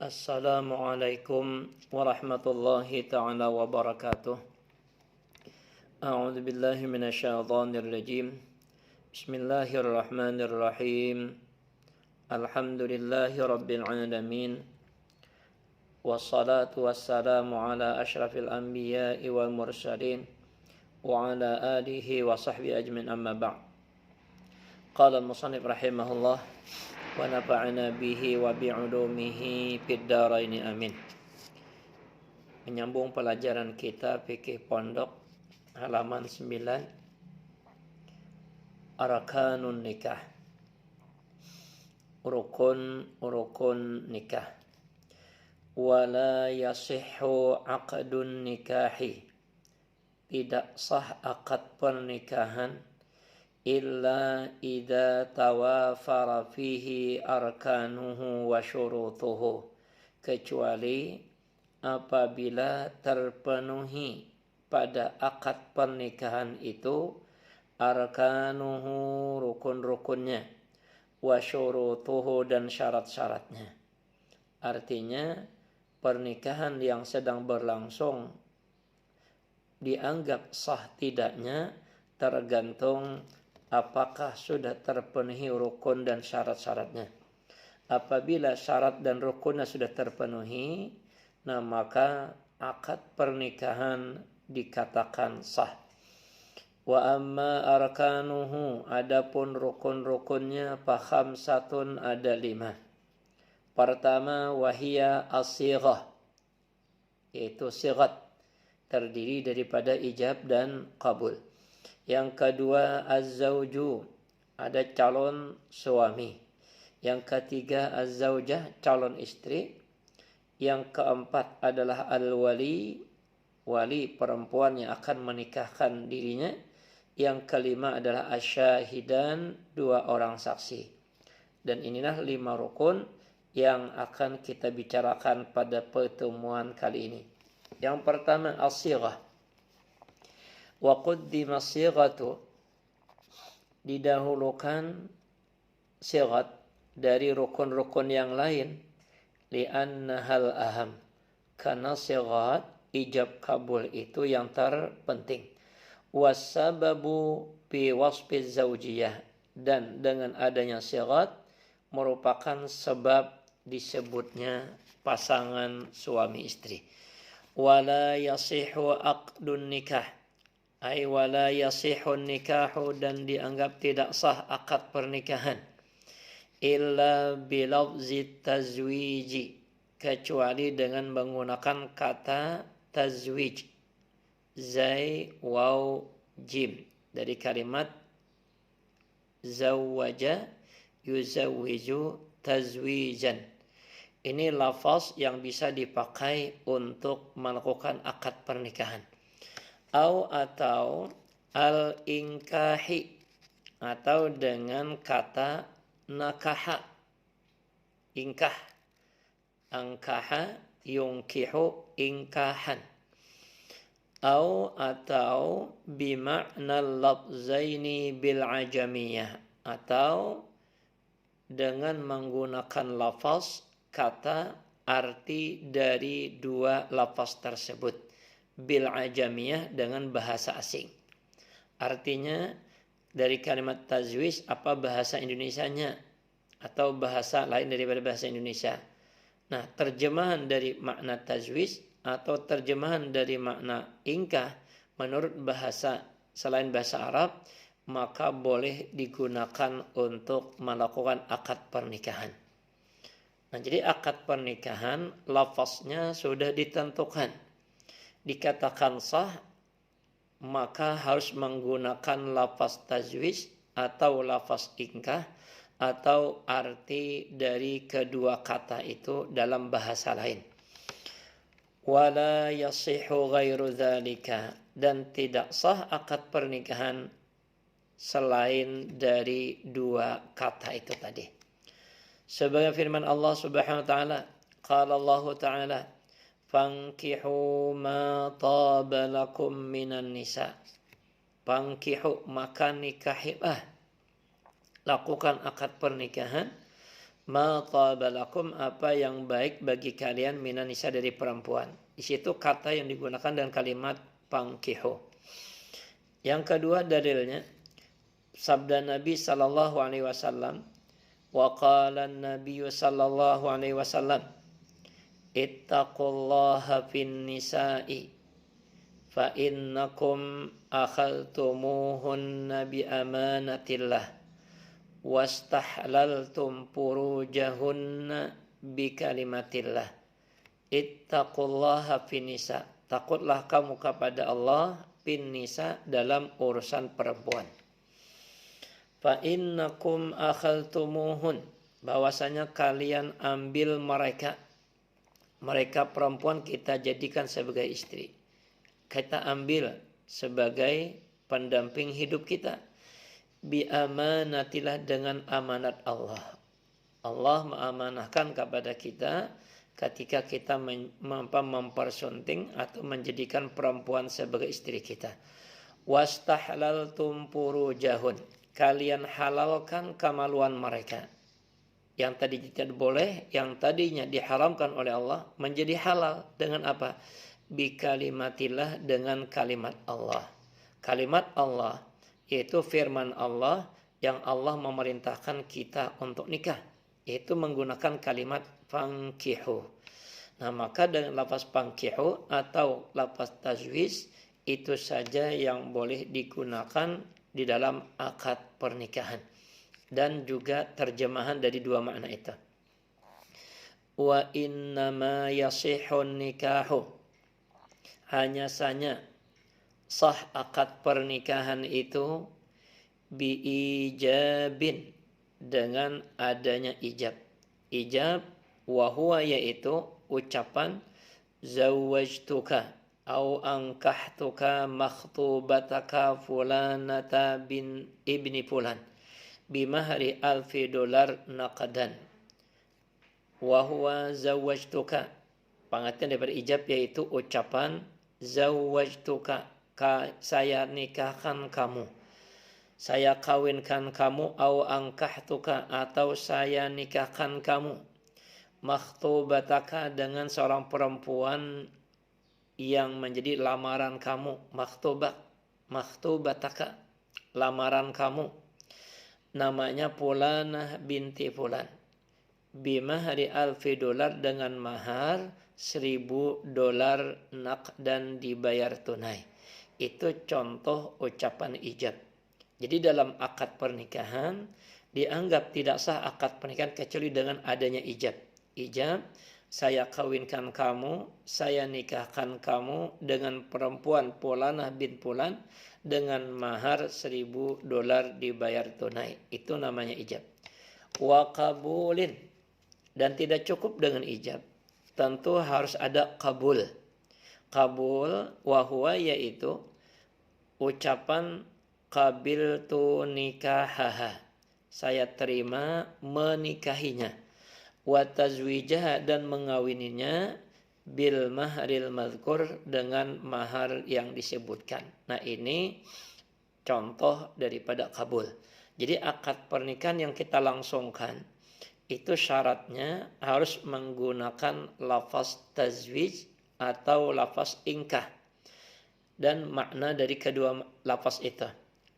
Assalamualaikum warahmatullahi ta'ala wabarakatuh. A'udzu billahi minasyaitonir rajim. Bismillahirrahmanirrahim. Alhamdulillahi rabbil alamin. Wassalatu wassalamu ala asyrafil anbiya'i wal mursalin wa ala alihi wa sahbihi ajmain, amma ba'd. Qala al-musannif rahimahullah wa nafa'ana bihi wa bi'ulumihi fid dharain amin. Menyambung pelajaran kita fikih pondok halaman 9, arkanun nikah, rukun nikah. Wala yasihhu aqdun nikahi, tidak sah akad pernikahan illa idza tawafara fihi arkanuhu wa syurutuhu, kecuali apabila terpenuhi pada akad pernikahan itu arkanuhu, rukun-rukunnya, wa syurutuhu, dan syarat-syaratnya. Artinya pernikahan yang sedang berlangsung dianggap sah tidaknya tergantung apakah sudah terpenuhi rukun dan syarat-syaratnya. Apabila syarat dan rukunnya sudah terpenuhi, nah maka akad pernikahan dikatakan sah. Wa amma arkanuhu, adapun rukun-rukunnya, faham satun, ada 5. Pertama, wahia as-sighah, yaitu sigat, terdiri daripada ijab dan qabul. Yang kedua, az-zawju, ada calon suami. Yang ketiga, az-zawjah, calon istri. Yang keempat adalah al-wali, wali perempuan yang akan menikahkan dirinya. Yang kelima adalah asyahidan, 2 orang saksi. Dan inilah 5 rukun yang akan kita bicarakan pada pertemuan kali ini. Yang pertama, as-sighah. Wa qaddima sighatu, didahulukan sighat dari rukun-rukun yang lain, li'annahal aham, karena sighat ijab kabul itu yang terpenting. Wasababu bi wasfi zaujiyah, dan dengan adanya sighat merupakan sebab disebutnya pasangan suami istri. Wala yasihu aqdun nikah, ay wala yasihun nikahu, dan dianggap tidak sah akad pernikahan, illa bilafzi tazwiji, kecuali dengan menggunakan kata tazwij, zai waw jim, dari kalimat zawwaja yuzawwiju tazwijan. Ini lafaz yang bisa dipakai untuk melakukan akad pernikahan. Atau al-inkahi, atau dengan kata nakaha, inkah, angkaha yungkihu inkahan. Atau bima'na lafzaini bil ajamiyah, atau dengan menggunakan lafaz kata arti dari 2 lafaz tersebut, bil ajamiyah, dengan bahasa asing. Artinya dari kalimat tazwij, apa bahasa Indonesianya atau bahasa lain daripada bahasa Indonesia. Nah, terjemahan dari makna tazwij atau terjemahan dari makna ingkah menurut bahasa selain bahasa Arab, maka boleh digunakan untuk melakukan akad pernikahan. Nah, jadi akad pernikahan lafaznya sudah ditentukan, dikatakan sah, maka harus menggunakan lafaz tazwij atau lafaz ingkah atau arti dari kedua kata itu dalam bahasa lain. Wala yasihu ghairu dzalika, dan tidak sah akad pernikahan selain dari 2 kata itu tadi. Sebagai firman Allah Subhanahu wa taala, qala Allah taala, fankihu ma taba lakum minan nisa. Fankihu, maka nikahilah, lakukan akad pernikahan Ma tabalakum, apa yang baik bagi kalian minan nisa dari perempuan. Di situ kata yang digunakan dengan kalimat pangkihu. Yang kedua dalilnya sabda Nabi sallallahu alaihi wasallam, wa qala an-nabiy sallallahu alaihi wasallam, ittaqullaha fin nisa'i fa innakum akhadtumuhunna bi amanatillah wastahlaltum furujahunna bi kalimatillah. Ittaqullaha fin nisa, takutlah kamu kepada Allah fin nisa, dalam urusan perempuan. Fa innakum akhadtumuhun, bahwasanya kalian ambil mereka perempuan kita jadikan sebagai istri, kita ambil sebagai pendamping hidup kita. Bi amanatillah, dengan amanat Allah. Allah mengamanahkan kepada kita ketika kita mempersunting atau menjadikan perempuan sebagai istri kita. Wastahlaltum furujahun, kalian halalkan kemaluan mereka. Yang tadi tidak boleh, yang tadinya diharamkan oleh Allah menjadi halal dengan apa? Bi kalimatillah, dengan kalimat Allah. Kalimat Allah yaitu firman Allah yang Allah memerintahkan kita untuk nikah, yaitu menggunakan kalimat fankihu. Nah, maka dengan lafaz fankihu atau lafaz tazwij itu saja yang boleh digunakan di dalam akad pernikahan, dan juga terjemahan dari dua makna itu. Wa innama yasihun nikahu, hanya saja sah akad pernikahan itu biijabin, dengan adanya ijab. Ijab wahuwa, yaitu ucapan zawwajtuka au ankahtuka makhtubataka fulanata bin ibni fulan bimahri $1,000 naqdan. Wahuwa zawwajtuka, pengertian daripada ijab yaitu ucapan zawwajtuka, saya nikahkan kamu, saya kawinkan kamu, au angkahtuka, atau saya nikahkan kamu, makhtubataka, dengan seorang perempuan yang menjadi lamaran kamu, makhtubataka, lamaran kamu, namanya Fulanah binti Fulan, bimahri $1,000, dengan mahar $1,000 naqdan, dibayar tunai. Itu contoh ucapan ijab. Jadi dalam akad pernikahan dianggap tidak sah akad pernikahan kecuali dengan adanya ijab. Ijab, saya kawinkan kamu, saya nikahkan kamu dengan perempuan Fulanah bin Fulan dengan mahar $1,000 dibayar tunai. Itu namanya ijab. Wa qabulin, dan tidak cukup dengan ijab, tentu harus ada kabul. Kabul wahuwa, yaitu ucapan qabiltu nikahaha, saya terima menikahinya, wa tazwijaha, dan mengawininya, bil mahril mazkur, dengan mahar yang disebutkan. Nah, ini contoh daripada kabul. Jadi akad pernikahan yang kita langsungkan itu syaratnya harus menggunakan lafaz tazwij atau lafaz ingkah, dan makna dari kedua lafaz itu.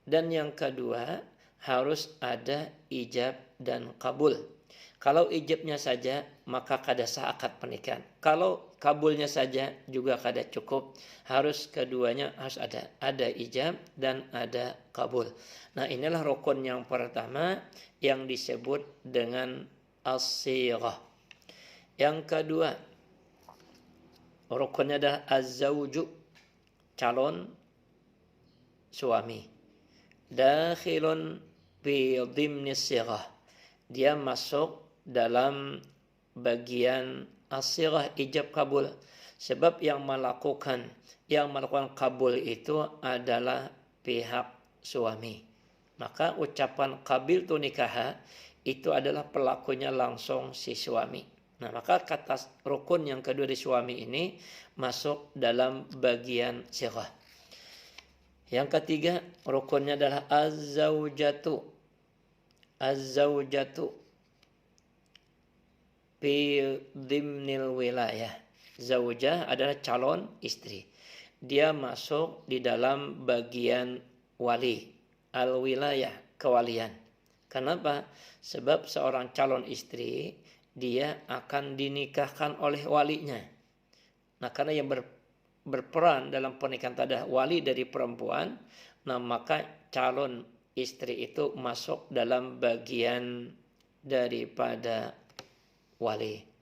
Dan yang kedua, harus ada ijab dan kabul. Kalau ijabnya saja maka kada sah akad pernikahan. Kalau kabulnya saja juga kada cukup. Harus keduanya harus ada. Ada ijab dan ada kabul. Nah, inilah rukun yang pertama yang disebut dengan as-sighah. Yang kedua, rukunnya adalah az-zawju, calon suami. Dakhilun bi dhimni sighah, dia masuk dalam bagian as-sighah, ijab kabul. Sebab yang melakukan kabul itu adalah pihak suami. Maka ucapan qabiltu nikaha itu adalah pelakunya langsung si suami. Nah, maka kata rukun yang kedua di suami ini masuk dalam bagian sighah. Yang ketiga, rukunnya adalah az-zaujatu. Az-zaujatu, fi dhimnil wilayah. Zaujah adalah calon istri. Dia masuk di dalam bagian wali. Al-wilayah, kewalian. Kenapa? Sebab seorang calon istri, dia akan dinikahkan oleh walinya. Nah, karena yang berperan dalam pernikahan adalah wali dari perempuan, nah maka calon istri itu masuk dalam bagian daripada wali.